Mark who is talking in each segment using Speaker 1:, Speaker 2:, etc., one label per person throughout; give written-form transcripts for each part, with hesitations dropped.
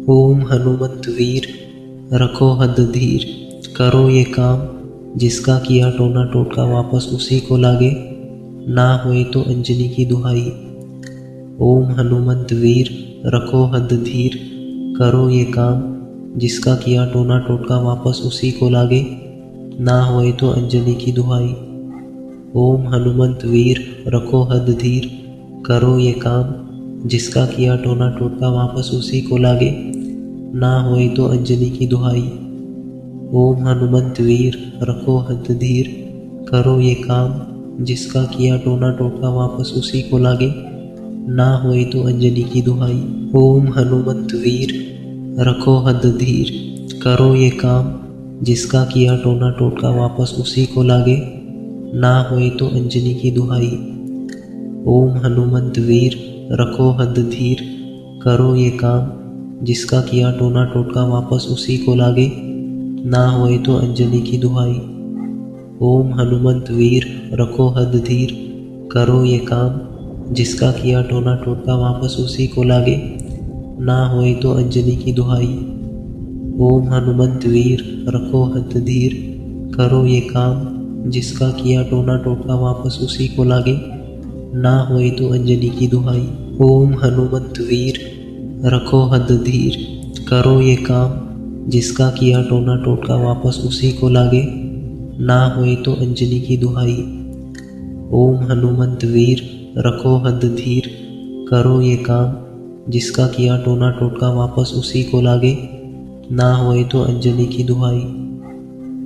Speaker 1: ओम हनुमंत वीर रखो हद धीर, करो ये काम जिसका किया टोना टोटका वापस उसी को लागे, ना होए तो अंजनी की दुहाई। ओम हनुमंत वीर रखो हद धीर, करो ये काम जिसका किया टोना टोटका वापस उसी को लागे, ना होए तो अंजनी की दुहाई। ओम हनुमंत वीर रखो हद धीर, करो ये काम जिसका किया टोना टोटका वापस उसी को लागे, ना होए तो अंजनी की दुहाई। ओम हनुमंत वीर रखो हद धीर, करो ये काम जिसका किया टोना टोटका वापस उसी को लागे, ना होए तो अंजनी की दुहाई। ओम हनुमंत वीर रखो हद धीर, करो ये काम जिसका किया टोना टोटका वापस उसी को लागे, ना होए तो अंजनी की दुहाई। ओम हनुमंत वीर रखो हद धीर, करो ये काम जिसका किया टोना टोटका वापस उसी को लागे, ना होए तो अंजनी की दुहाई। ओम हनुमंत वीर रखो हद धीर, करो ये काम जिसका किया टोना टोटका वापस उसी को लागे, ना होए तो अंजनी की दुहाई। ओम हनुमंत वीर रखो हद धीर, करो ये काम जिसका किया टोना टोटका वापस उसी को लागे, ना होए तो अंजनी की दुहाई। ओम हनुमंत वीर रखो हद धीर, करो ये काम जिसका किया टोना टोटका वापस उसी को लागे, ना होए तो अंजनी की दुहाई। ओम हनुमंत वीर रखो हद धीर, करो ये काम जिसका किया टोना टोटका वापस उसी को लागे, ना होए तो अंजनी की दुहाई।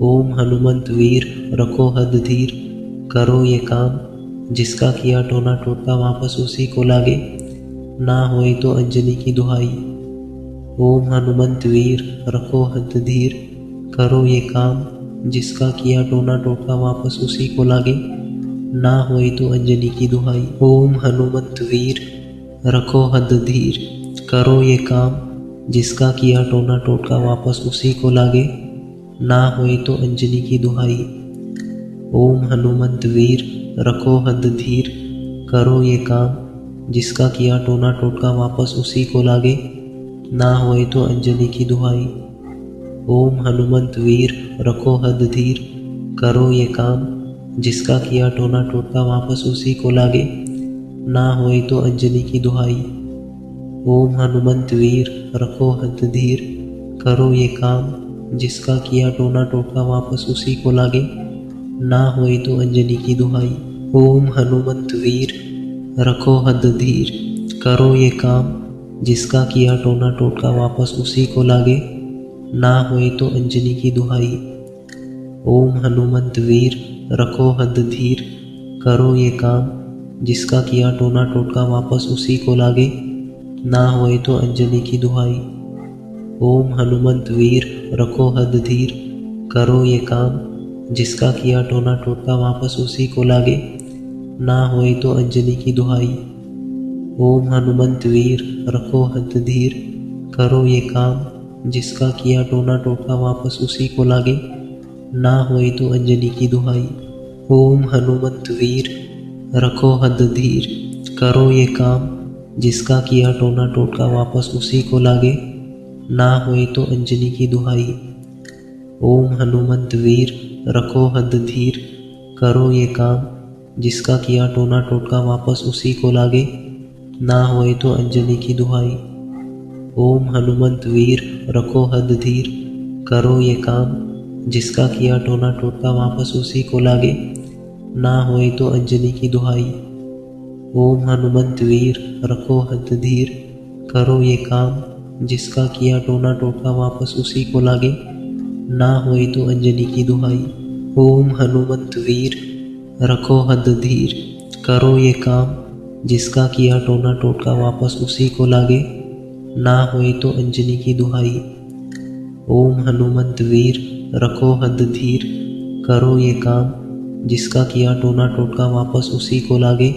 Speaker 1: ओम हनुमंत वीर रखो हद धीर, करो ये काम जिसका किया टोना टोटका वापस उसी को लागे, ना होए तो अंजनी की दुहाई। ओम हनुमंत वीर रखो हद धीर, करो ये काम जिसका किया टोना टोटका वापस उसी को लागे, ना होए तो अंजनी की दुहाई। ओम हनुमंत वीर रखो हद धीर, करो ये काम जिसका किया टोना टोटका वापस उसी को लागे, ना होए तो अंजनी की दुहाई। ओम हनुमंत वीर रखो हद धीर, करो ये काम जिसका किया टोना टोटका वापस उसी को लागे, ना होए तो अंजनी की दुहाई। ओम हनुमंत वीर रखो हद धीर, करो ये काम जिसका किया टोना टोटका वापस उसी को लागे, ना होए तो अंजनी की दुहाई। ओम हनुमंत वीर रखो हद धीर, करो ये काम जिसका किया टोना टोटका वापस उसी को लागे, ना होए तो अंजनी की दुहाई। ओम हनुमंत वीर रखो हद धीर, करो ये काम जिसका किया टोना टोटका वापस उसी को लागे, ना होए तो अंजनी की दुहाई। ओम हनुमंत वीर रखो हद धीर, करो ये काम जिसका किया टोना टोटका वापस उसी को लागे, ना होए तो अंजनी की दुहाई। ओम हनुमंत वीर रखो हद धीर, करो ये काम जिसका किया टोना टोटका वापस उसी को लागे, ना होए तो अंजनी की दुहाई। ओम हनुमंत वीर रखो हद धीर, करो ये काम जिसका किया टोना टोटका वापस उसी को लागे, ना होए तो अंजनी की दुहाई। ओम हनुमंत वीर रखो हद धीर, करो ये काम जिसका किया टोना टोटका वापस उसी को लागे, ना होए तो अंजनी की दुहाई। ओम हनुमंत वीर रखो हद धीर, करो ये काम जिसका किया टोना टोटका वापस उसी को लागे, ना होए तो अंजनी की दुहाई। ओम हनुमंत वीर रखो हद धीर, करो ये काम जिसका किया टोना टोटका वापस उसी को लागे, ना होए तो अंजनी की दुहाई। ओम हनुमंत वीर रखो हद धीर, करो ये काम जिसका किया टोना टोटका वापस उसी को लागे, ना होए तो अंजनी की दुहाई। ओम हनुमंत वीर रखो हद धीर, करो ये काम जिसका किया टोना टोटका वापस उसी को लागे, ना होए तो अंजनी की दुहाई। ओम हनुमंत वीर रखो हद धीर, करो ये काम जिसका किया टोना टोटका वापस उसी को लागे,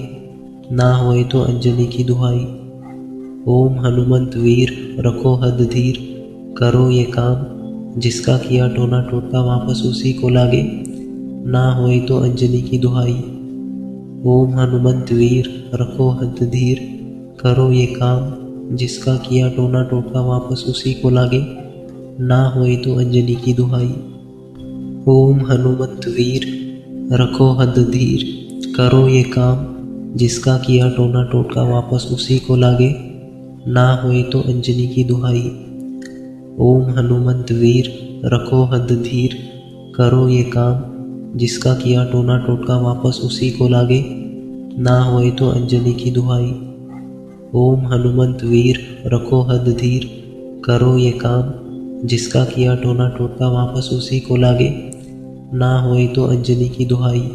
Speaker 1: ना होए तो अंजनी की दुहाई। ओम हनुमंत वीर रखो हद धीर, करो ये काम जिसका किया टोना टोटका वापस उसी को लागे, ना होए तो अंजनी की दुहाई। ओम हनुमंत वीर रखो हद धीर, करो ये काम जिसका किया टोना टोटका वापस उसी को लागे, ना होए तो अंजनी की दुहाई। ओम हनुमंत वीर रखो हद धीर, करो ये काम जिसका किया टोना टोटका वापस उसी को लागे, ना होए तो अंजनी की दुहाई। ओम हनुमंत वीर रखो हद धीर, करो ये काम जिसका किया टोना टोटका वापस उसी को लागे, ना होए तो अंजनी की दुहाई। ओम हनुमंत वीर रखो हद धीर, करो ये काम जिसका किया टोना टोटका वापस उसी को लागे, ना होए तो अंजनी की दुहाई।